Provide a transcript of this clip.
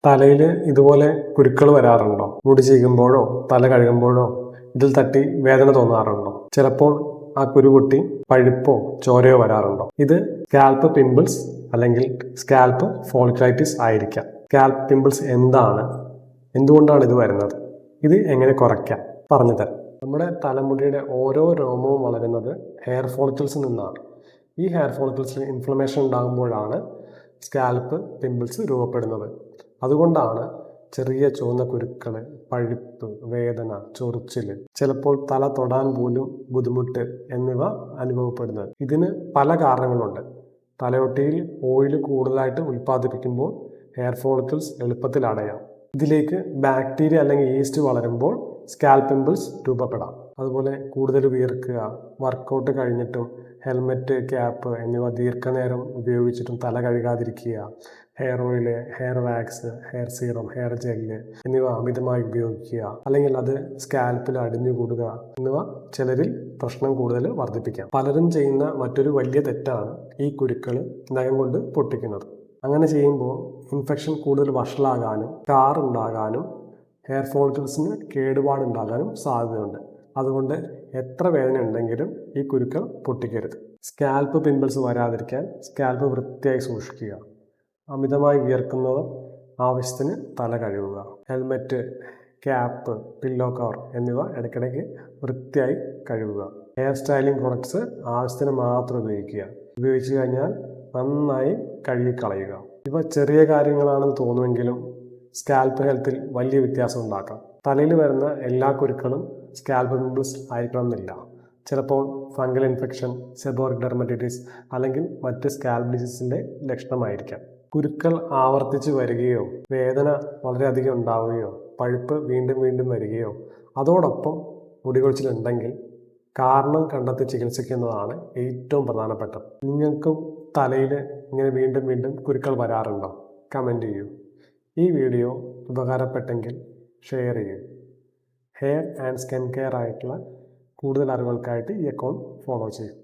തലയിൽ ഇതുപോലെ കുരുക്കൾ വരാറുണ്ടോ? മുടി ചീകുമ്പോഴോ തല കഴുകുമ്പോഴോ ഇതിൽ തട്ടി വേദന തോന്നാറുണ്ടോ? ചിലപ്പോൾ ആ കുരു പൊട്ടി പഴുപ്പോ ചോരയോ വരാറുണ്ടോ? ഇത് സ്കാൽപ്പ് പിമ്പിൾസ് അല്ലെങ്കിൽ സ്കാൽപ്പ് ഫോളിക്കുലൈറ്റിസ് ആയിരിക്കാം. സ്കാൽപ്പ് പിമ്പിൾസ് എന്താണ്? എന്തുകൊണ്ടാണ് ഇത് വരുന്നത്? ഇത് എങ്ങനെ കുറയ്ക്കാം? പറഞ്ഞുതരാം. നമ്മുടെ തലമുടിയുടെ ഓരോ രോമവും വളരുന്നത് ഹെയർ ഫോളിക്കിൾസിൽ നിന്നാണ്. ഈ ഹെയർ ഫോളിക്കിൾസിൽ ഇൻഫ്ലമേഷൻ ഉണ്ടാകുമ്പോഴാണ് സ്കാൽപ്പ് പിമ്പിൾസ് രൂപപ്പെടുന്നത്. അതുകൊണ്ടാണ് ചെറിയ ചുവന്ന കുരുക്കൾ, പഴുപ്പ്, വേദന, ചൊറിച്ചിൽ, ചിലപ്പോൾ തല തൊടാൻ പോലും ബുദ്ധിമുട്ട് എന്നിവ അനുഭവപ്പെടുന്നത്. ഇതിന് പല കാരണങ്ങളുണ്ട്. തലയൊട്ടിയിൽ ഓയിൽ കൂടുതലായിട്ട് ഉൽപ്പാദിപ്പിക്കുമ്പോൾ ഹെയർ ഫോളിക്കിൾസ് എളുപ്പത്തിൽ അടയാം. ഇതിലേക്ക് ബാക്ടീരിയ അല്ലെങ്കിൽ ഈസ്റ്റ് വളരുമ്പോൾ സ്കാൽപ്പ് പിമ്പിൾസ് രൂപപ്പെടാം. അതുപോലെ കൂടുതൽ വിയർക്കുക, വർക്കൗട്ട് കഴിഞ്ഞിട്ടും ഹെൽമെറ്റ്, ക്യാപ്പ് എന്നിവ ദീർഘനേരം ഉപയോഗിച്ചിട്ടും തല കഴുകാതിരിക്കുക, hair oil, hair wax, hair serum, hair gel എന്നിവ അമിതമായി ഉപയോഗിക്കുക, അല്ലെങ്കിൽ അത് സ്കാൽപ്പിൽ അടിഞ്ഞുകൂടുക എന്നിവ ചിലരിൽ പ്രശ്നം കൂടുതൽ വർദ്ധിപ്പിക്കാം. പലരും ചെയ്യുന്ന മറ്റൊരു വലിയ തെറ്റാണ് ഈ കുരുക്കൾ നഖം കൊണ്ട് പൊട്ടിക്കുന്നത്. അങ്ങനെ ചെയ്യുമ്പോൾ ഇൻഫെക്ഷൻ കൂടുതൽ വഷളാകാനും സ്കാർ ഉണ്ടാകാനും ഹെയർ ഫോളിക്കിൾസിന് കേടുപാടുണ്ടാകാനും സാധ്യതയുണ്ട്. അതുകൊണ്ട് എത്ര വേദന ഉണ്ടെങ്കിലും ഈ കുരുക്കൾ പൊട്ടിക്കരുത്. സ്കാൽപ്പ് പിമ്പിൾസ് വരാതിരിക്കാൻ സ്കാൽപ്പ് വൃത്തിയായി സൂക്ഷിക്കുക. അമിതമായി വിയർക്കുന്നവർ ആവശ്യത്തിന് തല കഴുകുക. ഹെൽമെറ്റ്, ക്യാപ്പ്, പില്ലോ കവർ എന്നിവ ഇടയ്ക്കിടയ്ക്ക് വൃത്തിയായി കഴുകുക. ഹെയർ സ്റ്റൈലിംഗ് പ്രൊഡക്ട്സ് ആവശ്യത്തിന് മാത്രം ഉപയോഗിക്കുക. ഉപയോഗിച്ച് കഴിഞ്ഞാൽ നന്നായി കഴുകിക്കളയുക. ഇവ ചെറിയ കാര്യങ്ങളാണെന്ന് തോന്നുമെങ്കിലും സ്കാൽപ്പ് ഹെൽത്തിൽ വലിയ വ്യത്യാസം ഉണ്ടാക്കാം. തലയിൽ വരുന്ന എല്ലാ കുരുക്കളും സ്കാൽപ്പ് പിമ്പിൾസ് ആയിരിക്കണമെന്നില്ല. ചിലപ്പോൾ ഫംഗൽ ഇൻഫെക്ഷൻ, സെബോറിക് ഡെർമറ്റൈറ്റിസ് അല്ലെങ്കിൽ മറ്റ് സ്കാൽപ്പ് ഡിസീസിൻ്റെ ലക്ഷണമായിരിക്കാം. കുരുക്കൾ ആവർത്തിച്ച് വരികയോ വേദന വളരെയധികം ഉണ്ടാവുകയോ പഴുപ്പ് വീണ്ടും വീണ്ടും വരികയോ അതോടൊപ്പം മുടികൊഴിച്ചിലുണ്ടെങ്കിൽ കാരണം കണ്ടെത്തി ചികിത്സിക്കുന്നതാണ് ഏറ്റവും പ്രധാനപ്പെട്ടത്. നിങ്ങൾക്കും തലയിൽ ഇങ്ങനെ വീണ്ടും വീണ്ടും കുരുക്കൾ വരാറുണ്ടോ? കമൻറ്റ് ചെയ്യൂ. ഈ വീഡിയോ ഉപകാരപ്പെട്ടെങ്കിൽ ഷെയർ ചെയ്യൂ. ഹെയർ ആൻഡ് സ്കിൻ കെയർ ആയിട്ടുള്ള കൂടുതൽ അറിവുകൾക്കായിട്ട് ഈ അക്കൗണ്ട് ഫോളോ ചെയ്യൂ.